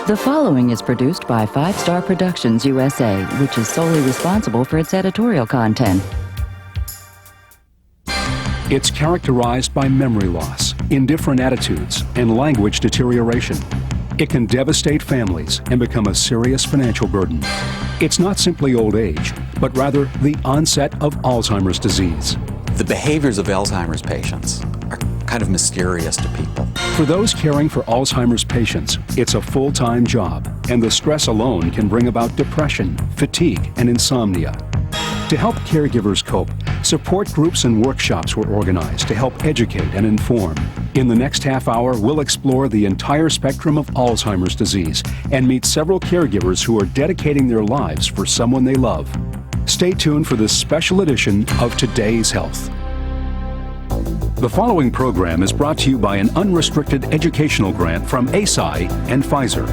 The following is produced by 5 Star Productions USA, which is solely responsible for its editorial content. It's characterized by memory loss, indifferent attitudes, and language deterioration. It can devastate families and become a serious financial burden. It's not simply old age, but rather the onset of Alzheimer's disease. The behaviors of Alzheimer's patients are kind of mysterious to people. For those caring for Alzheimer's patients, it's a full-time job, and the stress alone can bring about depression, fatigue, and insomnia. To help caregivers cope, support groups and workshops were organized to help educate and inform. In the next half hour, we'll explore the entire spectrum of Alzheimer's disease and meet several caregivers who are dedicating their lives for someone they love. Stay tuned for this special edition of Today's Health. The following program is brought to you by an unrestricted educational grant from ASI and Pfizer.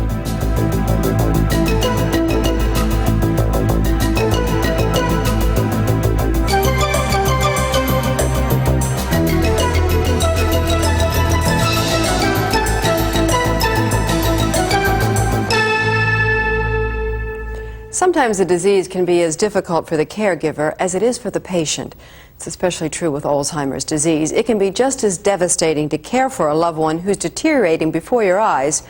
Sometimes the disease can be as difficult for the caregiver as it is for the patient. It's especially true with Alzheimer's disease. It can be just as devastating to care for a loved one who's deteriorating before your eyes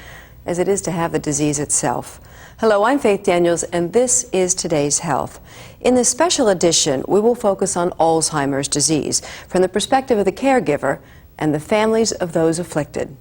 as it is to have the disease itself. Hello, I'm Faith Daniels, and this is Today's Health. In this special edition, we will focus on Alzheimer's disease from the perspective of the caregiver and the families of those afflicted.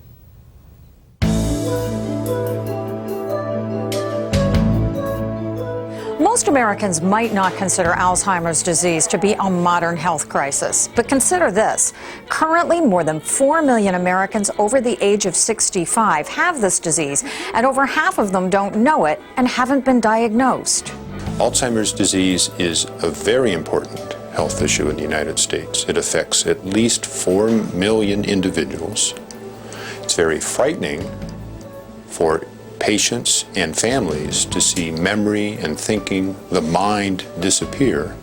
Most Americans might not consider Alzheimer's disease to be a modern health crisis, but consider this. Currently, more than 4 million Americans over the age of 65 have this disease, and over half of them don't know it and haven't been diagnosed. Alzheimer's disease is a very important health issue in the United States. It affects at least 4 million individuals. It's very frightening for patients and families to see memory and thinking, the mind disappear,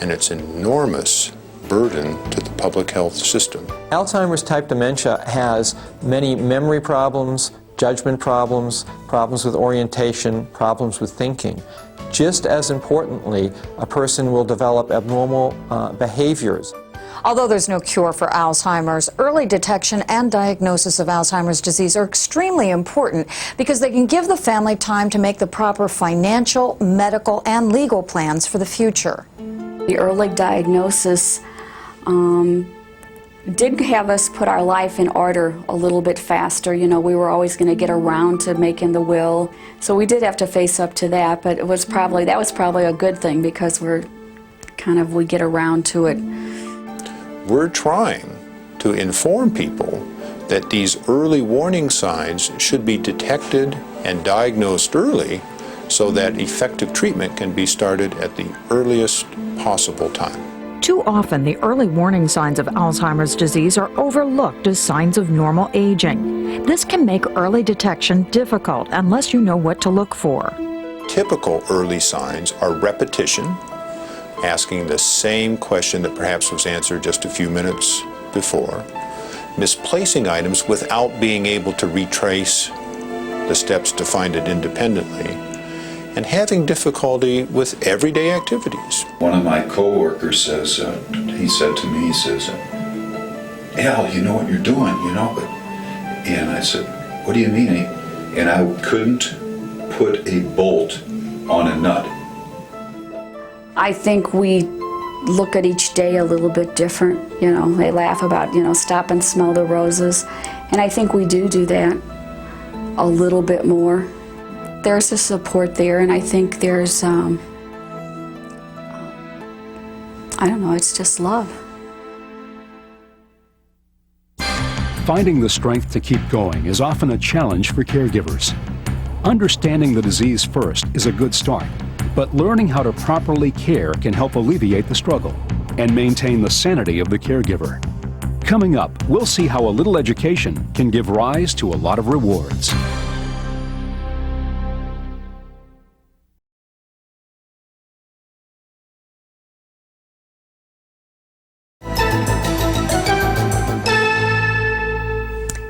and it's an enormous burden to the public health system. Alzheimer's type dementia has many memory problems, judgment problems, problems with orientation, problems with thinking. Just as importantly, a person will develop abnormal behaviors. Although there's no cure for Alzheimer's, early detection and diagnosis of Alzheimer's disease are extremely important because they can give the family time to make the proper financial, medical, and legal plans for the future. The early diagnosis did have us put our life in order a little bit faster. You know, we were always going to get around to making the will, so we did have to face up to that, but that was probably a good thing because we get around to it. We're trying to inform people that these early warning signs should be detected and diagnosed early so that effective treatment can be started at the earliest possible time. Too often, the early warning signs of Alzheimer's disease are overlooked as signs of normal aging. This can make early detection difficult unless you know what to look for. Typical early signs are repetition, asking the same question that perhaps was answered just a few minutes before, misplacing items without being able to retrace the steps to find it independently, and having difficulty with everyday activities. One of my coworkers says, he said to me, Al, you know what you're doing, you know, and I said, what do you mean? And I couldn't put a bolt on a nut. I think we look at each day a little bit different. You know, they laugh about, stop and smell the roses. And I think we do that a little bit more. There's a support there, and I think there's, I don't know, it's just love. Finding the strength to keep going is often a challenge for caregivers. Understanding the disease first is a good start, but learning how to properly care can help alleviate the struggle and maintain the sanity of the caregiver. Coming up, we'll see how a little education can give rise to a lot of rewards.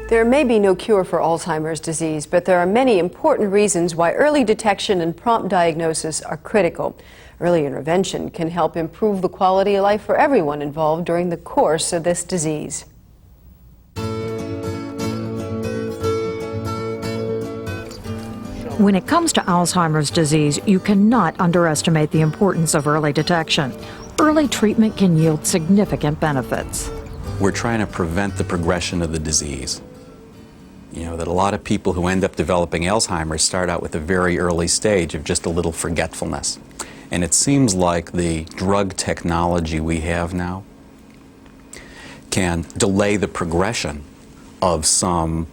There are may be no cure for Alzheimer's disease, but there are many important reasons why early detection and prompt diagnosis are critical. Early intervention can help improve the quality of life for everyone involved during the course of this disease. When it comes to Alzheimer's disease, you cannot underestimate the importance of early detection. Early treatment can yield significant benefits. We're trying to prevent the progression of the disease. You know, that a lot of people who end up developing Alzheimer's start out with a very early stage of just a little forgetfulness. And it seems like the drug technology we have now can delay the progression of some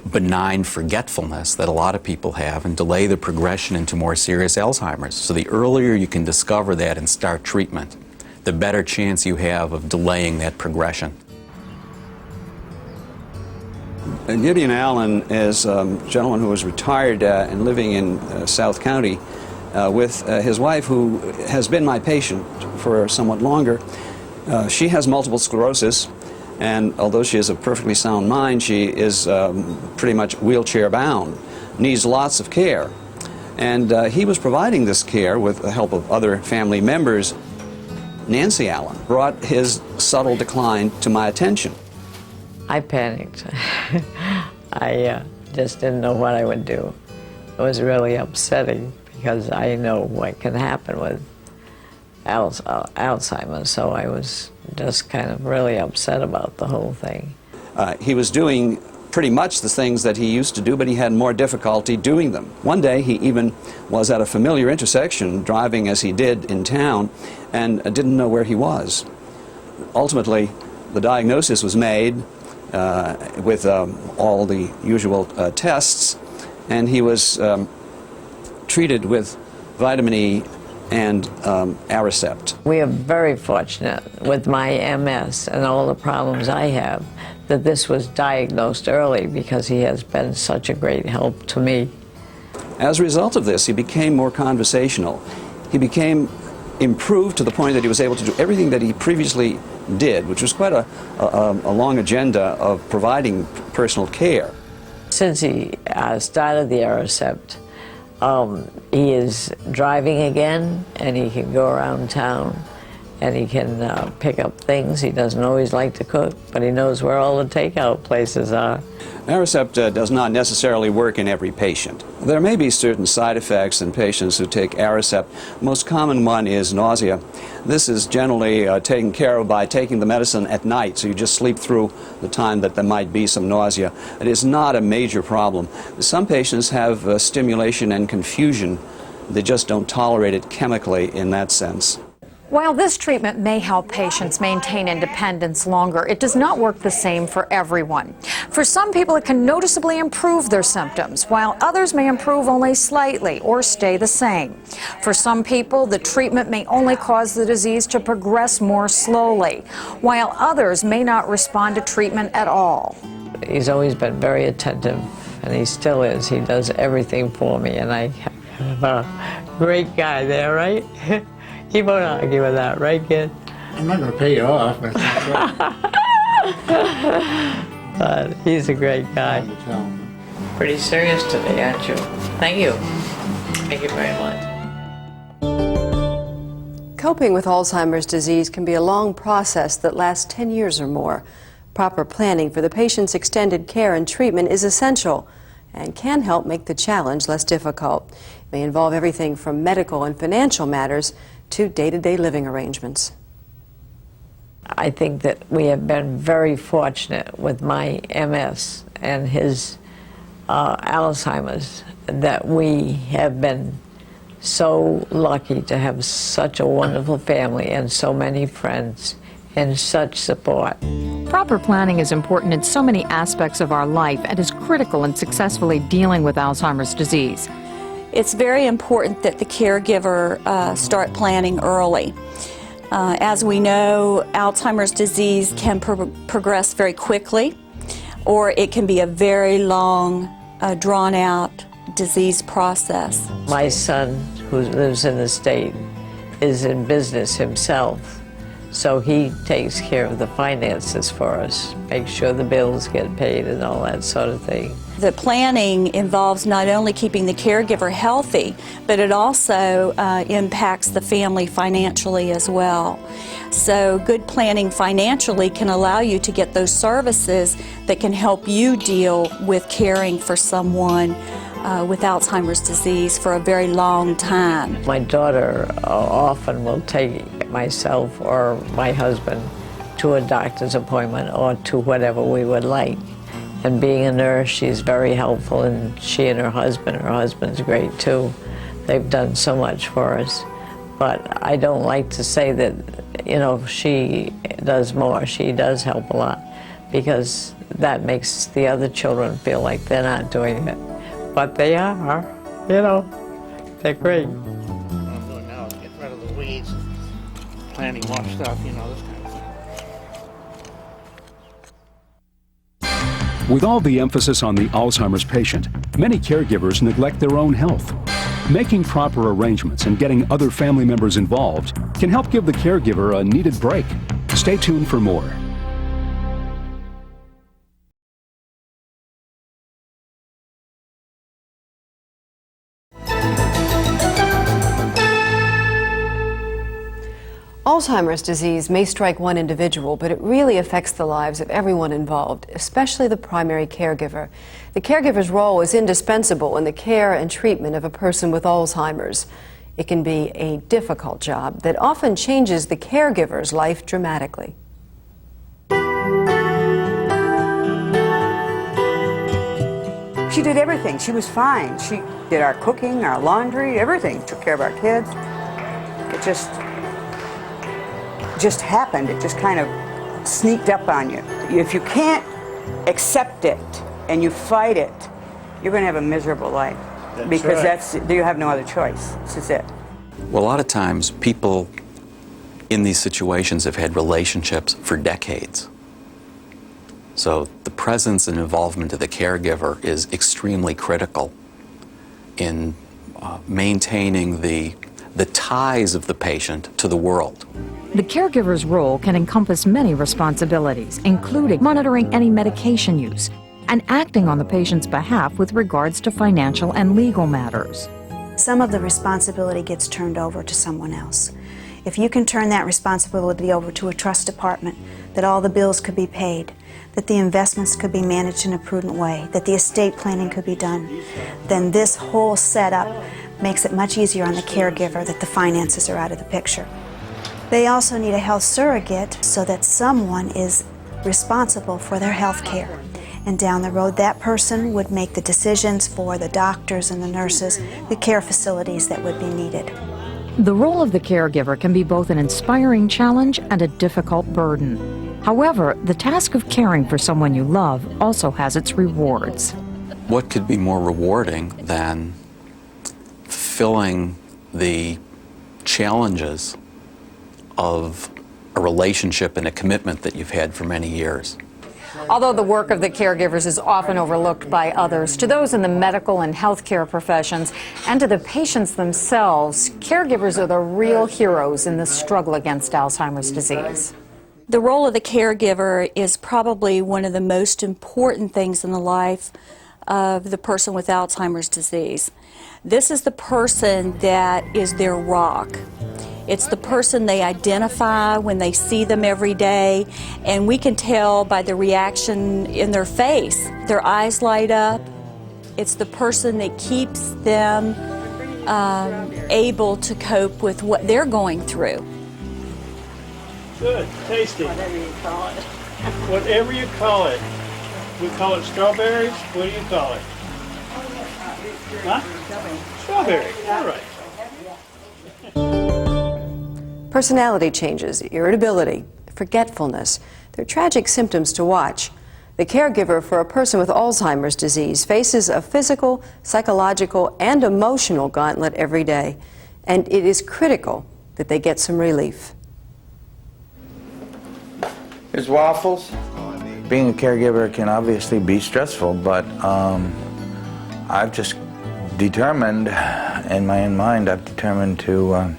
benign forgetfulness that a lot of people have and delay the progression into more serious Alzheimer's. So the earlier you can discover that and start treatment, the better chance you have of delaying that progression. Gideon Allen is a gentleman who was retired and living in South County with his wife, who has been my patient for somewhat longer. She has multiple sclerosis, and although she has a perfectly sound mind, she is pretty much wheelchair bound, needs lots of care. And he was providing this care with the help of other family members. Nancy Allen brought his subtle decline to my attention. I panicked. I just didn't know what I would do. It was really upsetting because I know what can happen with Alzheimer's, so I was just kind of really upset about the whole thing. He was doing pretty much the things that he used to do, but he had more difficulty doing them. One day he even was at a familiar intersection, driving as he did in town, and didn't know where he was. Ultimately, the diagnosis was made with all the usual tests, and he was treated with vitamin E and Aricept. We are very fortunate with my MS and all the problems I have that this was diagnosed early, because he has been such a great help to me. As a result of this, he became more conversational. He became improved to the point that he was able to do everything that he previously did, which was quite a long agenda of providing personal care. Since he started the Aricept, he is driving again, and he can go around town, and he can pick up things. He doesn't always like to cook, but he knows where all the takeout places are. Aricept does not necessarily work in every patient. There may be certain side effects in patients who take Aricept. The most common one is nausea. This is generally taken care of by taking the medicine at night, so you just sleep through the time that there might be some nausea. It is not a major problem. Some patients have stimulation and confusion. They just don't tolerate it chemically in that sense. While this treatment may help patients maintain independence longer, it does not work the same for everyone. For some people, it can noticeably improve their symptoms, while others may improve only slightly or stay the same. For some people, the treatment may only cause the disease to progress more slowly, while others may not respond to treatment at all. He's always been very attentive, and he still is. He does everything for me, and I have a great guy there, right? He won't argue with that, right, kid? I'm not going to pay you off, but that's right. But he's a great guy. Pretty serious today, aren't you? Thank you. Thank you very much. Coping with Alzheimer's disease can be a long process that lasts 10 years or more. Proper planning for the patient's extended care and treatment is essential and can help make the challenge less difficult. It may involve everything from medical and financial matters to day-to-day living arrangements. I think that we have been very fortunate with my MS and his Alzheimer's, that we have been so lucky to have such a wonderful family and so many friends and such support. Proper planning is important in so many aspects of our life and is critical in successfully dealing with Alzheimer's disease. It's very important that the caregiver start planning early. As we know, Alzheimer's disease can progress very quickly, or it can be a very long, drawn-out disease process. My son, who lives in the state, is in business himself, So he takes care of the finances for us, makes sure the bills get paid and all that sort of thing. The planning involves not only keeping the caregiver healthy, but it also impacts the family financially as well. So good planning financially can allow you to get those services that can help you deal with caring for someone with Alzheimer's disease for a very long time. My daughter often will take myself or my husband to a doctor's appointment or to whatever we would like. And being a nurse, she's very helpful, and she and her husband's great too. They've done so much for us. But I don't like to say that, you know, she does more. She does help a lot, because that makes the other children feel like they're not doing it. But they are, you know, they're great. What I'm doing now is getting rid of the weeds, planting more stuff, you know, this kind of thing. With all the emphasis on the Alzheimer's patient, many caregivers neglect their own health. Making proper arrangements and getting other family members involved can help give the caregiver a needed break. Stay tuned for more. Alzheimer's disease may strike one individual, but it really affects the lives of everyone involved, especially the primary caregiver. The caregiver's role is indispensable in the care and treatment of a person with Alzheimer's. It can be a difficult job that often changes the caregiver's life dramatically. She did everything. She was fine. She did our cooking, our laundry, everything. Took care of our kids. It just happened. It just kind of sneaked up on you. If you can't accept it and you fight it, you're going to have a miserable life. Because you have no other choice. This is it. Well, a lot of times people in these situations have had relationships for decades. So the presence and involvement of the caregiver is extremely critical in maintaining the ties of the patient to the world. The caregiver's role can encompass many responsibilities, including monitoring any medication use and acting on the patient's behalf with regards to financial and legal matters. Some of the responsibility gets turned over to someone else. If you can turn that responsibility over to a trust department, that all the bills could be paid, that the investments could be managed in a prudent way, that the estate planning could be done, then this whole setup makes it much easier on the caregiver that the finances are out of the picture. They also need a health surrogate so that someone is responsible for their health care. And down the road, that person would make the decisions for the doctors and the nurses, the care facilities that would be needed. The role of the caregiver can be both an inspiring challenge and a difficult burden. However, the task of caring for someone you love also has its rewards. What could be more rewarding than fulfilling the challenges of a relationship and a commitment that you've had for many years? Although the work of the caregivers is often overlooked by others, to those in the medical and healthcare professions and to the patients themselves, caregivers are the real heroes in the struggle against Alzheimer's disease. The role of the caregiver is probably one of the most important things in the life of the person with Alzheimer's disease. This is the person that is their rock. It's the person they identify when they see them every day, and we can tell by the reaction in their face. Their eyes light up. It's the person that keeps them able to cope with what they're going through. Good, tasty. Whatever you call it. Whatever you call it. We call it strawberries. What do you call it? Huh? Strawberry. All right. Personality changes, irritability, forgetfulness, they're tragic symptoms to watch. The caregiver for a person with Alzheimer's disease faces a physical, psychological, and emotional gauntlet every day, and it is critical that they get some relief. Here's waffles. Being a caregiver can obviously be stressful, but I've just determined, in my own mind, I've determined to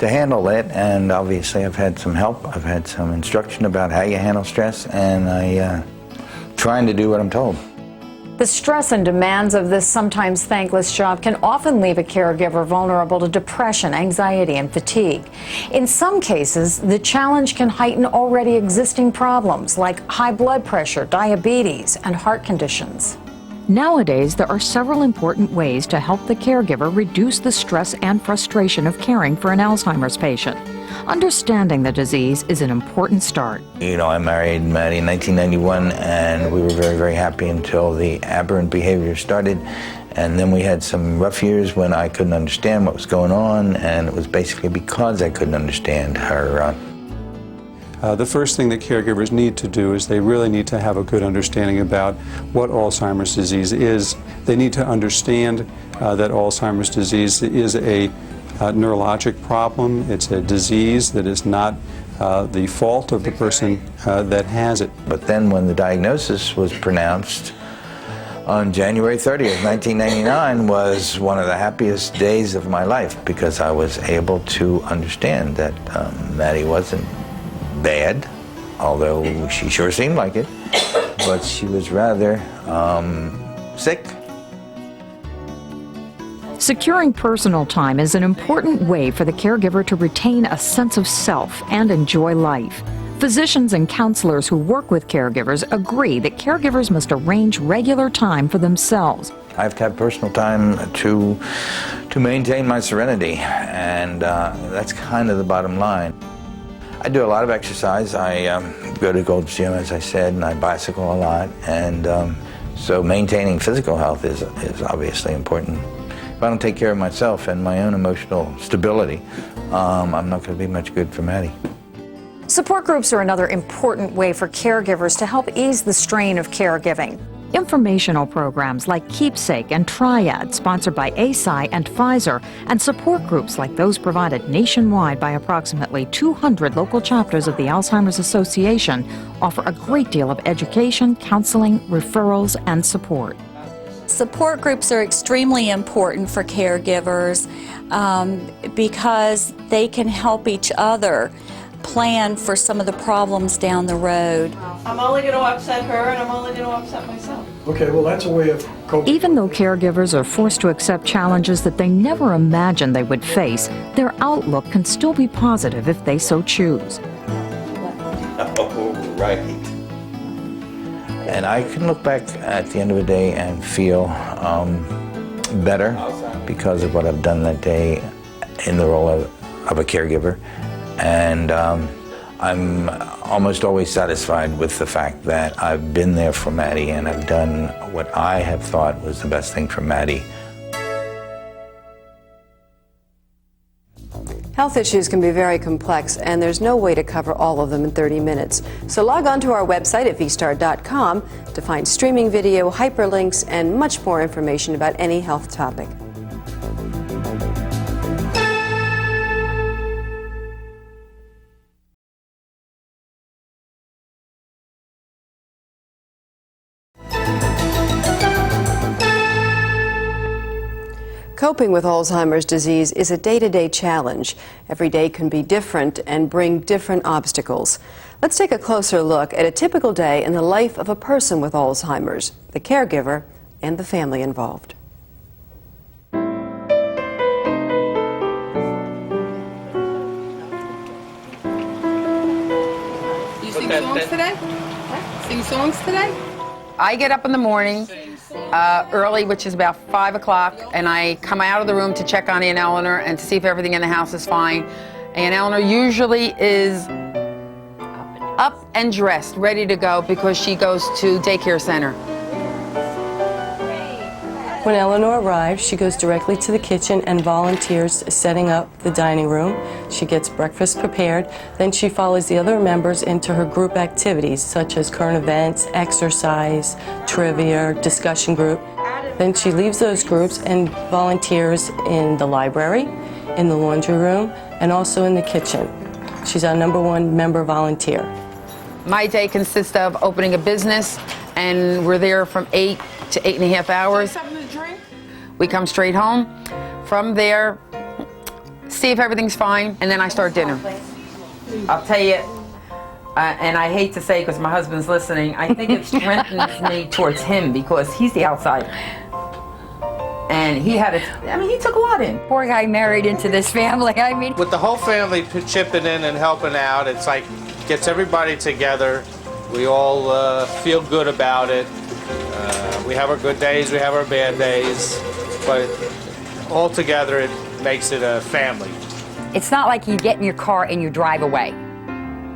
handle it, and obviously I've had some help. I've had some instruction about how you handle stress, and I trying to do what I'm told. The stress and demands of this sometimes thankless job can often leave a caregiver vulnerable to depression, anxiety, and fatigue. In some cases, the challenge can heighten already existing problems like high blood pressure, diabetes, and heart conditions. Nowadays, there are several important ways to help the caregiver reduce the stress and frustration of caring for an Alzheimer's patient. Understanding the disease is an important start. You know, I married Maddie in 1991, and we were very, very happy until the aberrant behavior started. And then we had some rough years when I couldn't understand what was going on, and it was basically because I couldn't understand her. The first thing that caregivers need to do is they really need to have a good understanding about what Alzheimer's disease is. They need to understand that Alzheimer's disease is a neurologic problem. It's a disease that is not the fault of the person that has it. But then when the diagnosis was pronounced on January 30th, 1999 was one of the happiest days of my life, because I was able to understand that Maddie wasn't bad, although she sure seemed like it, but she was rather sick. Securing personal time is an important way for the caregiver to retain a sense of self and enjoy life. Physicians and counselors who work with caregivers agree that caregivers must arrange regular time for themselves. I have to have personal time to maintain my serenity, and that's kind of the bottom line. I do a lot of exercise. I go to Gold's Gym, as I said, and I bicycle a lot, and so maintaining physical health is obviously important. If I don't take care of myself and my own emotional stability, I'm not going to be much good for Maddie. Support groups are another important way for caregivers to help ease the strain of caregiving. Informational programs like Keepsake and Triad, sponsored by ASI and Pfizer, and support groups like those provided nationwide by approximately 200 local chapters of the Alzheimer's Association offer a great deal of education, counseling, referrals, and support. Support groups are extremely important for caregivers because they can help each other plan for some of the problems down the road. I'm only going to upset her, and I'm only going to upset myself. Okay, well, that's a way of coping. Even though caregivers are forced to accept challenges that they never imagined they would face, their outlook can still be positive if they so choose. Oh, right. And I can look back at the end of the day and feel better because of what I've done that day in the role of a caregiver. And I'm almost always satisfied with the fact that I've been there for Maddie and I've done what I have thought was the best thing for Maddie. Health issues can be very complex, and there's no way to cover all of them in 30 minutes. So log on to our website at vstar.com to find streaming video, hyperlinks, and much more information about any health topic. Coping with Alzheimer's disease is a day-to-day challenge. Every day can be different and bring different obstacles. Let's take a closer look at a typical day in the life of a person with Alzheimer's, the caregiver, and the family involved. You sing songs today? Sing songs today? I get up in the morning early, which is about 5 o'clock, and I come out of the room to check on Aunt Eleanor and to see if everything in the house is fine. Aunt Eleanor usually is up and dressed, ready to go, because she goes to daycare center. When Eleanor arrives, she goes directly to the kitchen and volunteers setting up the dining room. She gets breakfast prepared. Then she follows the other members into her group activities, such as current events, exercise, trivia, discussion group. Then she leaves those groups and volunteers in the library, in the laundry room, and also in the kitchen. She's our #1 member volunteer. My day consists of opening a business, and we're there from 8 to 8.5 hours. We come straight home. From there, see if everything's fine, and then I start dinner. I'll tell you, and I hate to say because my husband's listening, I think it strengthens me towards him because he's the outsider. And he had he took a lot in. Poor guy married into this family, I mean. With the whole family chipping in and helping out, it's like, gets everybody together. We all feel good about it. We have our good days, we have our bad days, but all together it makes it a family. It's not like you get in your car and you drive away,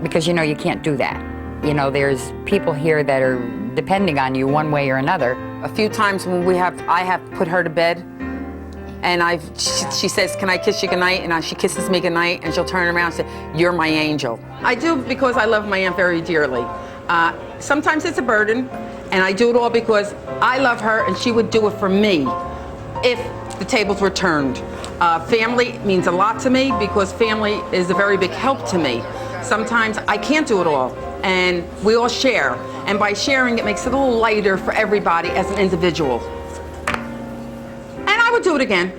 because you know you can't do that. You know, there's people here that are depending on you one way or another. A few times when I have put her to bed, and she says, "Can I kiss you goodnight?" And she kisses me goodnight, and she'll turn around and say, "You're my angel." I do because I love my aunt very dearly. Sometimes it's a burden, and I do it all because I love her, and she would do it for me if the tables were turned. Family means a lot to me because family is a very big help to me. Sometimes I can't do it all, and we all share. And by sharing, it makes it a little lighter for everybody as an individual. And I would do it again.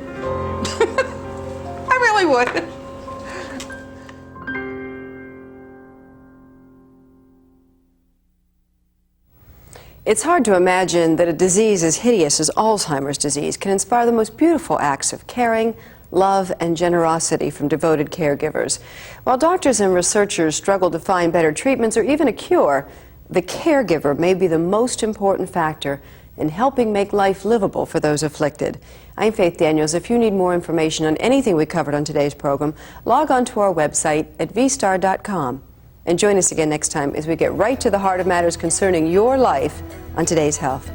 I really would. It's hard to imagine that a disease as hideous as Alzheimer's disease can inspire the most beautiful acts of caring, love, and generosity from devoted caregivers. While doctors and researchers struggle to find better treatments or even a cure, the caregiver may be the most important factor in helping make life livable for those afflicted. I'm Faith Daniels. If you need more information on anything we covered on today's program, log on to our website at vstar.com. And join us again next time as we get right to the heart of matters concerning your life on Today's Health.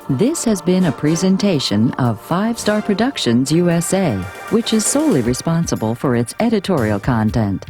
This has been a presentation of 5 Star Productions USA, which is solely responsible for its editorial content.